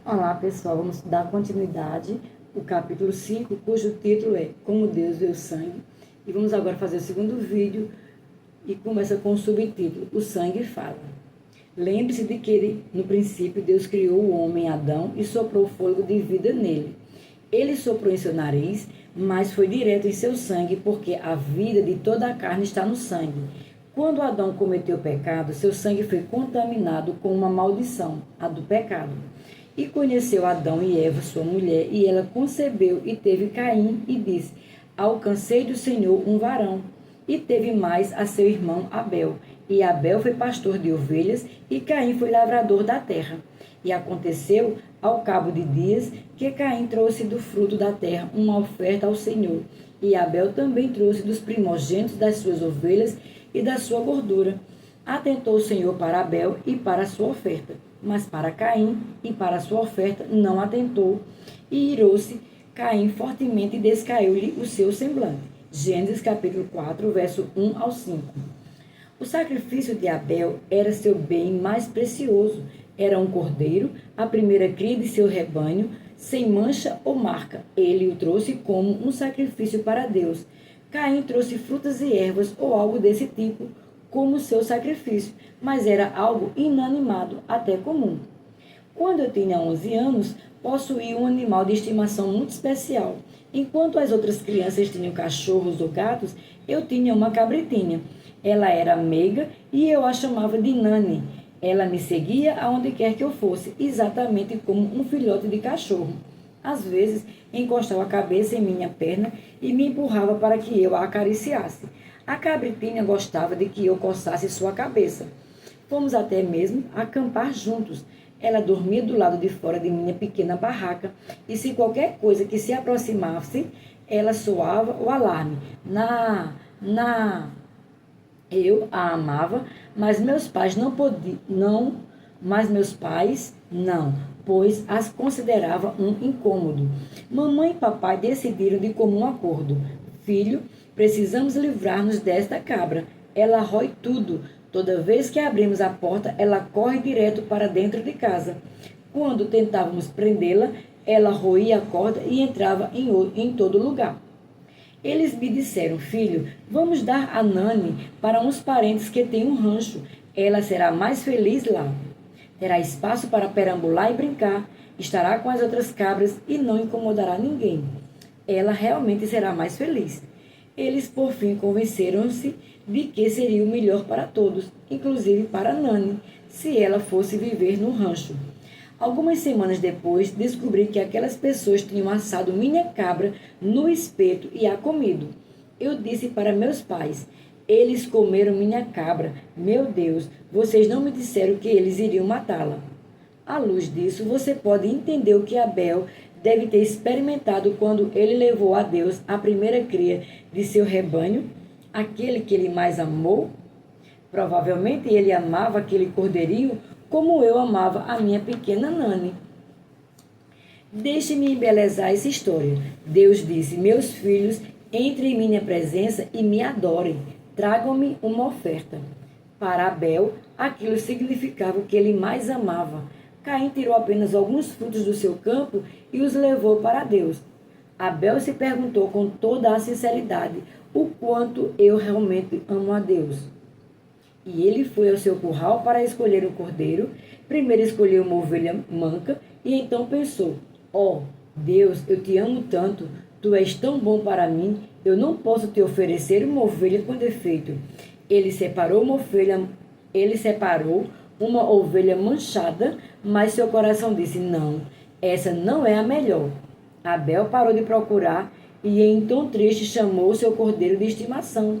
Olá pessoal, vamos dar continuidade ao capítulo 5, cujo título é Como Deus vê o Sangue. E vamos agora fazer o segundo vídeo e começa com o subtítulo O Sangue Fala. Lembre-se de que no princípio Deus criou o homem Adão e soprou o fôlego de vida nele. Ele soprou em seu nariz, mas foi direto em seu sangue, porque a vida de toda a carne está no sangue. Quando Adão cometeu o pecado, seu sangue foi contaminado com uma maldição, a do pecado. E conheceu Adão e Eva, sua mulher, e ela concebeu e teve Caim, e disse: Alcancei do Senhor um varão. E teve mais a seu irmão Abel. E Abel foi pastor de ovelhas, e Caim foi lavrador da terra. E aconteceu, ao cabo de dias, que Caim trouxe do fruto da terra uma oferta ao Senhor. E Abel também trouxe dos primogênitos das suas ovelhas e da sua gordura. Atentou o Senhor para Abel e para a sua oferta, mas para Caim e para a sua oferta não atentou, e irou-se Caim fortemente e descaiu-lhe o seu semblante. Gênesis capítulo 4, verso 1 ao 5. O sacrifício de Abel era seu bem mais precioso. Era um cordeiro, a primeira cria de seu rebanho, sem mancha ou marca. Ele o trouxe como um sacrifício para Deus. Caim trouxe frutas e ervas ou algo desse tipo, como seu sacrifício, mas era algo inanimado, até comum. Quando eu tinha 11 anos, possuía um animal de estimação muito especial. Enquanto as outras crianças tinham cachorros ou gatos, eu tinha uma cabritinha. Ela era meiga e eu a chamava de Nani. Ela me seguia aonde quer que eu fosse, exatamente como um filhote de cachorro. Às vezes, encostava a cabeça em minha perna e me empurrava para que eu a acariciasse. A cabritinha gostava de que eu coçasse sua cabeça. Fomos até mesmo acampar juntos. Ela dormia do lado de fora de minha pequena barraca e se qualquer coisa que se aproximasse, ela soava o alarme. Na. Eu a amava, mas meus pais não, pois as considerava um incômodo. Mamãe e papai decidiram de comum acordo: Filho, precisamos livrar-nos desta cabra. Ela rói tudo. Toda vez que abrimos a porta, ela corre direto para dentro de casa. Quando tentávamos prendê-la, ela roía a corda e entrava em todo lugar. Eles me disseram: Filho, vamos dar a Nani para uns parentes que têm um rancho. Ela será mais feliz lá. Terá espaço para perambular e brincar. Estará com as outras cabras e não incomodará ninguém. Ela realmente será mais feliz. Eles, por fim, convenceram-se de que seria o melhor para todos, inclusive para Nani, se ela fosse viver no rancho. Algumas semanas depois, descobri que aquelas pessoas tinham assado minha cabra no espeto e a comido. Eu disse para meus pais: Eles comeram minha cabra. Meu Deus, vocês não me disseram que eles iriam matá-la. À luz disso, você pode entender o que Abel deve ter experimentado quando ele levou a Deus a primeira cria de seu rebanho, aquele que ele mais amou. Provavelmente ele amava aquele cordeirinho como eu amava a minha pequena Nani. Deixe-me embelezar essa história. Deus disse: Meus filhos, entrem em minha presença e me adorem. Tragam-me uma oferta. Para Abel, aquilo significava o que ele mais amava. Caim tirou apenas alguns frutos do seu campo e os levou para Deus. Abel se perguntou com toda a sinceridade o quanto eu realmente amo a Deus. E ele foi ao seu curral para escolher um cordeiro. Primeiro escolheu uma ovelha manca e então pensou: Deus, eu te amo tanto, tu és tão bom para mim, eu não posso te oferecer uma ovelha com defeito. Ele separou uma ovelha manchada, mas seu coração disse: Não, essa não é a melhor. Abel parou de procurar e em tom triste chamou seu cordeiro de estimação.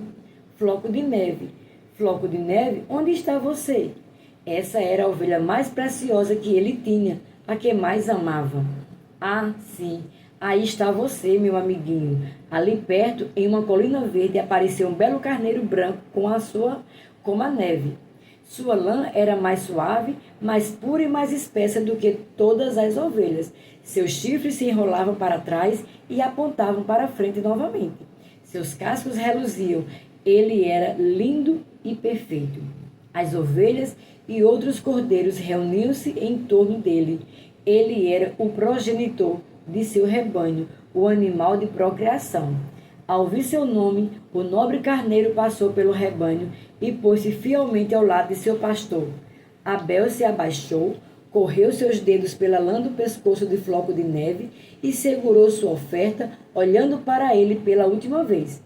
Floco de neve. Floco de neve, onde está você? Essa era a ovelha mais preciosa que ele tinha, a que mais amava. Ah, sim, aí está você, meu amiguinho. Ali perto, em uma colina verde, apareceu um belo carneiro branco como a neve. Sua lã era mais suave, mais pura e mais espessa do que todas as ovelhas. Seus chifres se enrolavam para trás e apontavam para frente novamente. Seus cascos reluziam. Ele era lindo e perfeito. As ovelhas e outros cordeiros reuniam-se em torno dele. Ele era o progenitor de seu rebanho, o animal de procriação. Ao ouvir seu nome, o nobre carneiro passou pelo rebanho e pôs-se fielmente ao lado de seu pastor. Abel se abaixou, correu seus dedos pela lã do pescoço de floco de neve e segurou sua oferta, olhando para ele pela última vez.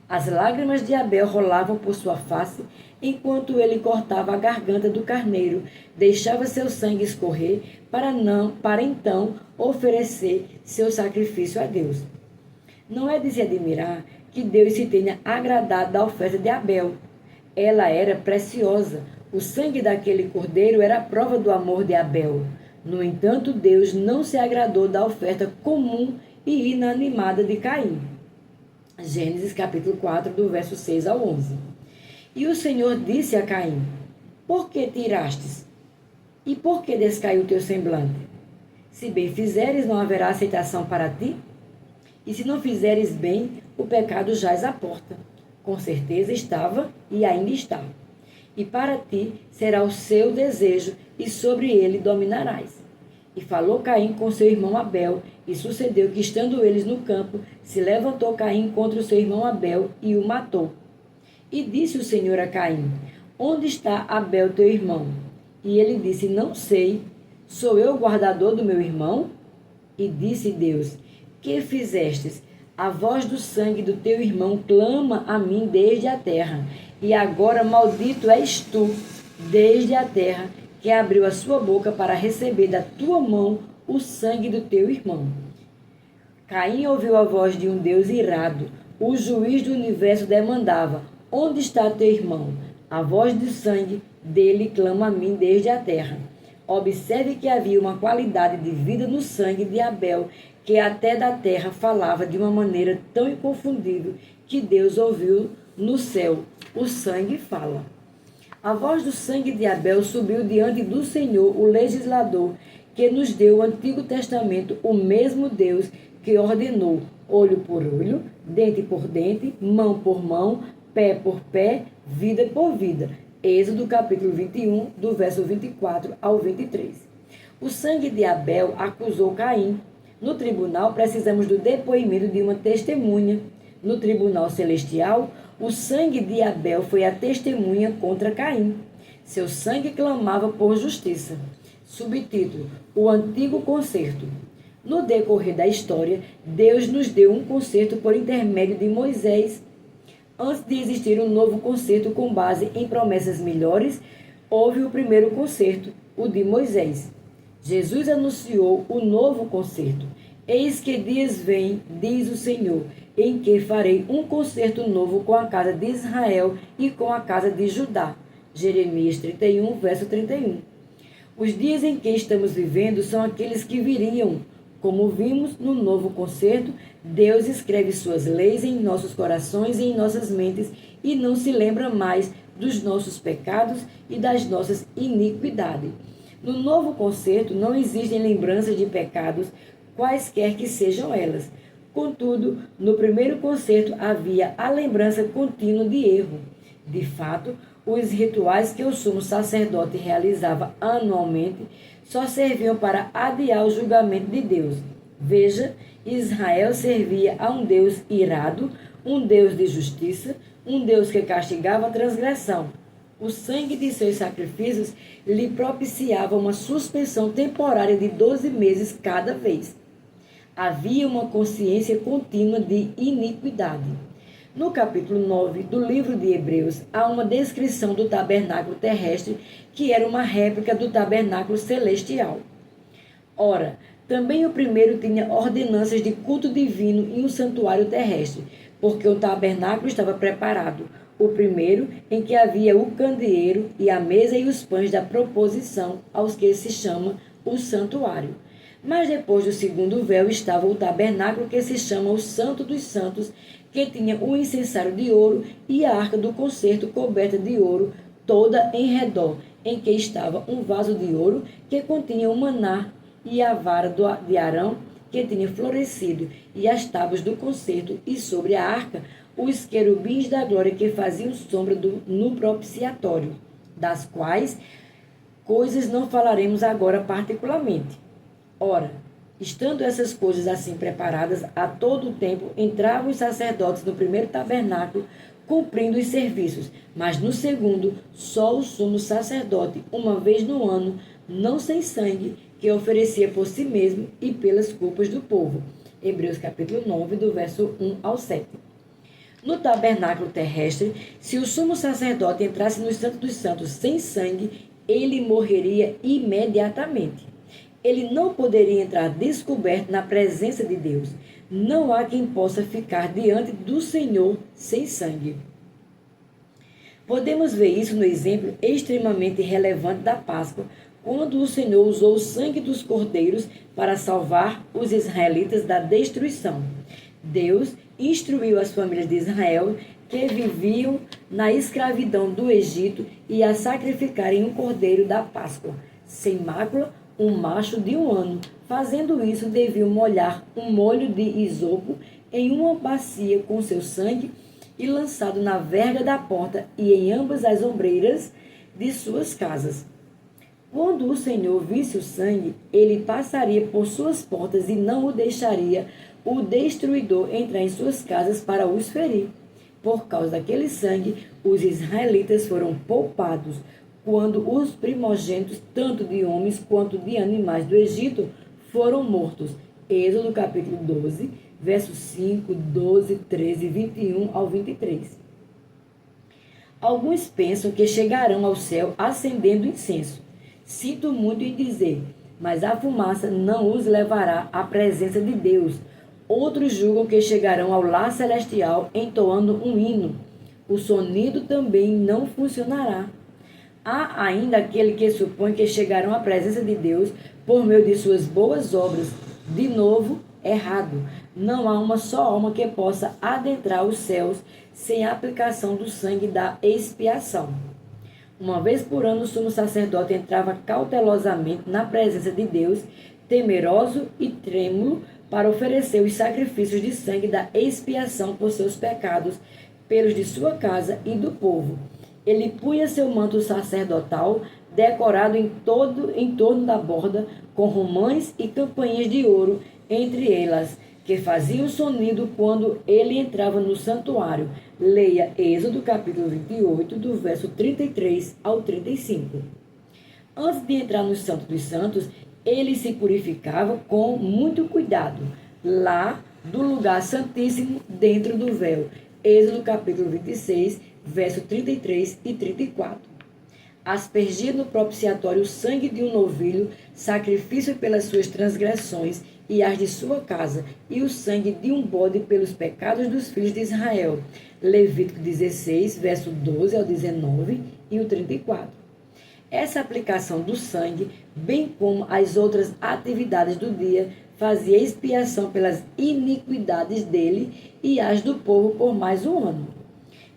As lágrimas de Abel rolavam por sua face, enquanto ele cortava a garganta do carneiro, deixava seu sangue escorrer para então oferecer seu sacrifício a Deus. Não é de se admirar que Deus se tenha agradado da oferta de Abel. Ela era preciosa. O sangue daquele cordeiro era a prova do amor de Abel. No entanto, Deus não se agradou da oferta comum e inanimada de Caim. Gênesis capítulo 4, do verso 6 ao 11. E o Senhor disse a Caim: Por que te irastes? E por que descaiu o teu semblante? Se bem fizeres, não haverá aceitação para ti? E se não fizeres bem, o pecado jaz à porta. Com certeza estava e ainda está. E para ti será o seu desejo, e sobre ele dominarás. E falou Caim com seu irmão Abel, e sucedeu que, estando eles no campo, se levantou Caim contra o seu irmão Abel e o matou. E disse o Senhor a Caim: Onde está Abel teu irmão? E ele disse: Não sei. Sou eu o guardador do meu irmão? E disse Deus: Que fizestes? A voz do sangue do teu irmão clama a mim desde a terra. E agora maldito és tu desde a terra, que abriu a sua boca para receber da tua mão o sangue do teu irmão. Caim ouviu a voz de um Deus irado. O juiz do universo demandava: Onde está teu irmão? A voz do sangue dele clama a mim desde a terra. Observe que havia uma qualidade de vida no sangue de Abel, que até da terra falava de uma maneira tão inconfundível que Deus ouviu no céu. O sangue fala. A voz do sangue de Abel subiu diante do Senhor, o legislador, que nos deu o Antigo Testamento, o mesmo Deus que ordenou olho por olho, dente por dente, mão por mão, pé por pé, vida por vida. Êxodo capítulo 21, do verso 24 ao 23. O sangue de Abel acusou Caim. No tribunal, precisamos do depoimento de uma testemunha. No tribunal celestial, o sangue de Abel foi a testemunha contra Caim. Seu sangue clamava por justiça. Subtítulo: O Antigo Concerto. No decorrer da história, Deus nos deu um concerto por intermédio de Moisés. Antes de existir um novo concerto com base em promessas melhores, houve o primeiro concerto, o de Moisés. Jesus anunciou o novo concerto. Eis que dias vêm, diz o Senhor, em que farei um concerto novo com a casa de Israel e com a casa de Judá. Jeremias 31, verso 31. Os dias em que estamos vivendo são aqueles que viriam. Como vimos no novo concerto, Deus escreve suas leis em nossos corações e em nossas mentes e não se lembra mais dos nossos pecados e das nossas iniquidades. No novo concerto não existem lembranças de pecados, quaisquer que sejam elas. Contudo, no primeiro concerto havia a lembrança contínua de erro. De fato, os rituais que o sumo sacerdote realizava anualmente só serviam para adiar o julgamento de Deus. Veja, Israel servia a um Deus irado, um Deus de justiça, um Deus que castigava a transgressão. O sangue de seus sacrifícios lhe propiciava uma suspensão temporária de 12 meses cada vez. Havia uma consciência contínua de iniquidade. No capítulo 9 do livro de Hebreus, há uma descrição do tabernáculo terrestre, que era uma réplica do tabernáculo celestial. Ora, também o primeiro tinha ordenanças de culto divino em um santuário terrestre, porque o tabernáculo estava preparado. O primeiro, em que havia o candeeiro e a mesa e os pães da proposição, aos que se chama o santuário. Mas depois do segundo véu estava o tabernáculo, que se chama o Santo dos Santos, que tinha um incensário de ouro e a arca do concerto coberta de ouro, toda em redor, em que estava um vaso de ouro que continha o maná e a vara de Arão, que tinha florescido, e as tábuas do concerto, e sobre a arca os querubins da glória que faziam sombra no propiciatório, das quais coisas não falaremos agora particularmente. Ora, estando essas coisas assim preparadas, a todo tempo entravam os sacerdotes no primeiro tabernáculo, cumprindo os serviços, mas no segundo, só o sumo sacerdote, uma vez no ano, não sem sangue, que oferecia por si mesmo e pelas culpas do povo. Hebreus capítulo 9, do verso 1 ao 7. No tabernáculo terrestre, se o sumo sacerdote entrasse no Santo dos Santos sem sangue, ele morreria imediatamente. Ele não poderia entrar descoberto na presença de Deus. Não há quem possa ficar diante do Senhor sem sangue. Podemos ver isso no exemplo extremamente relevante da Páscoa, quando o Senhor usou o sangue dos cordeiros para salvar os israelitas da destruição. Deus instruiu as famílias de Israel que viviam na escravidão do Egito e a sacrificarem um cordeiro da Páscoa, sem mácula, um macho de 1 ano. Fazendo isso, deviam molhar um molho de isopo em uma bacia com seu sangue e lançado na verga da porta e em ambas as ombreiras de suas casas. Quando o Senhor visse o sangue, ele passaria por suas portas e não o deixaria o destruidor entrar em suas casas para os ferir. Por causa daquele sangue, os israelitas foram poupados quando os primogênitos, tanto de homens quanto de animais do Egito, foram mortos. Êxodo capítulo 12, versos 5, 12, 13, 21 ao 23. Alguns pensam que chegarão ao céu acendendo incenso. Sinto muito em dizer, mas a fumaça não os levará à presença de Deus. Outros julgam que chegarão ao lar celestial entoando um hino. O sonido também não funcionará. Há ainda aquele que supõe que chegarão à presença de Deus por meio de suas boas obras. De novo, errado. Não há uma só alma que possa adentrar os céus sem a aplicação do sangue da expiação. Uma vez por ano, o sumo sacerdote entrava cautelosamente na presença de Deus, temeroso e trêmulo, para oferecer os sacrifícios de sangue da expiação por seus pecados, pelos de sua casa e do povo. Ele punha seu manto sacerdotal, decorado em torno da borda, com romãs e campainhas de ouro entre elas, que faziam sonido quando ele entrava no santuário. Leia Êxodo capítulo 28, do verso 33 ao 35. Antes de entrar no Santo dos Santos, ele se purificava com muito cuidado, lá do lugar santíssimo, dentro do véu. Êxodo capítulo 26, verso 33 e 34. Aspergia no propiciatório o sangue de um novilho, sacrifício pelas suas transgressões e as de sua casa, e o sangue de um bode pelos pecados dos filhos de Israel. Levítico 16, verso 12 ao 19 e o 34. Essa aplicação do sangue, bem como as outras atividades do dia, fazia expiação pelas iniquidades dele e as do povo por mais um ano.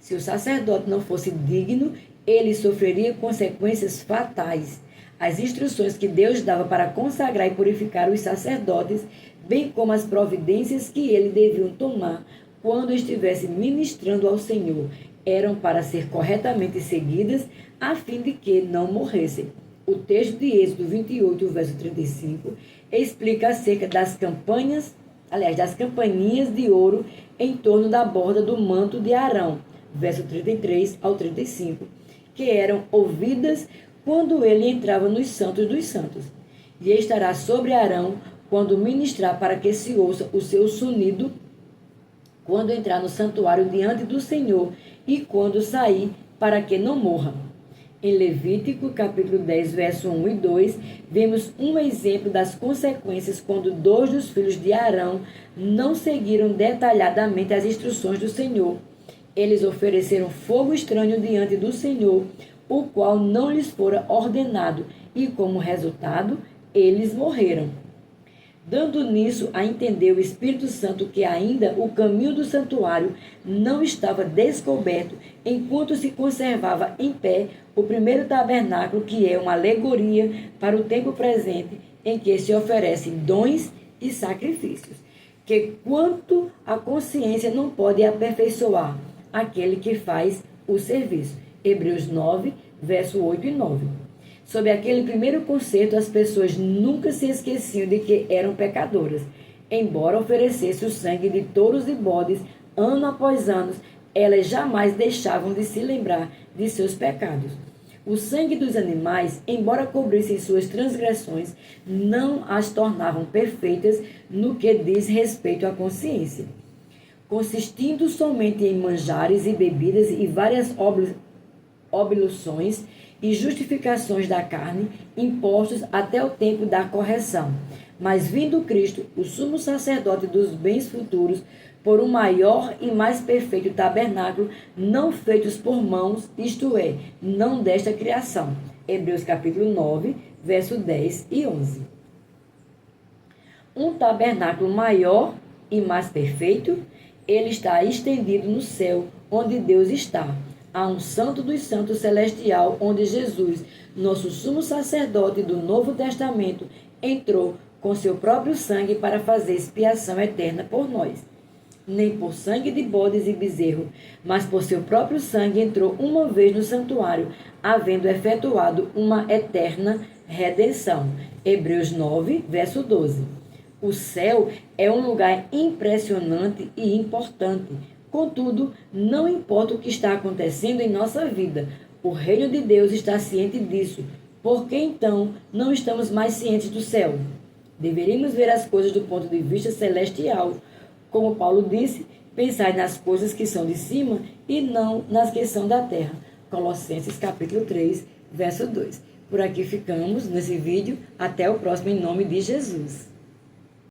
Se o sacerdote não fosse digno, ele sofreria consequências fatais. As instruções que Deus dava para consagrar e purificar os sacerdotes, bem como as providências que eles deviam tomar quando estivesse ministrando ao Senhor, eram para ser corretamente seguidas, a fim de que não morressem. O texto de Êxodo 28, verso 35, explica acerca das das campainhas de ouro em torno da borda do manto de Arão, verso 33 ao 35, que eram ouvidas quando ele entrava nos santos dos santos. E estará sobre Arão quando ministrar, para que se ouça o seu sonido quando entrar no santuário diante do Senhor e quando sair, para que não morra. Em Levítico, capítulo 10, verso 1 e 2, vemos um exemplo das consequências quando 2 dos filhos de Arão não seguiram detalhadamente as instruções do Senhor. Eles ofereceram fogo estranho diante do Senhor, o qual não lhes fora ordenado, e como resultado, eles morreram. Dando nisso a entender o Espírito Santo que ainda o caminho do santuário não estava descoberto, enquanto se conservava em pé o primeiro tabernáculo, que é uma alegoria para o tempo presente, em que se oferecem dons e sacrifícios, que quanto a consciência não pode aperfeiçoar aquele que faz o serviço. Hebreus 9, verso 8 e 9. Sob aquele primeiro concerto, as pessoas nunca se esqueciam de que eram pecadoras. Embora oferecesse o sangue de touros e bodes, ano após ano, elas jamais deixavam de se lembrar de seus pecados. O sangue dos animais, embora cobrissem suas transgressões, não as tornavam perfeitas no que diz respeito à consciência. Consistindo somente em manjares e bebidas e várias obluções e justificações da carne, impostos até o tempo da correção. Mas vindo Cristo, o sumo sacerdote dos bens futuros, por um maior e mais perfeito tabernáculo, não feitos por mãos, isto é, não desta criação. Hebreus capítulo 9, verso 10 e 11. Um tabernáculo maior e mais perfeito, ele está estendido no céu, onde Deus está. Há um santo dos santos celestial, onde Jesus, nosso sumo sacerdote do Novo Testamento, entrou com seu próprio sangue para fazer expiação eterna por nós. Nem por sangue de bodes e bezerro, mas por seu próprio sangue entrou uma vez no santuário, havendo efetuado uma eterna redenção. Hebreus 9, verso 12. O céu é um lugar impressionante e importante. Contudo, não importa o que está acontecendo em nossa vida, o reino de Deus está ciente disso. Por que então não estamos mais cientes do céu? Deveríamos ver as coisas do ponto de vista celestial. Como Paulo disse, pensai nas coisas que são de cima e não nas que são da terra. Colossenses capítulo 3, verso 2. Por aqui ficamos nesse vídeo. Até o próximo, em nome de Jesus.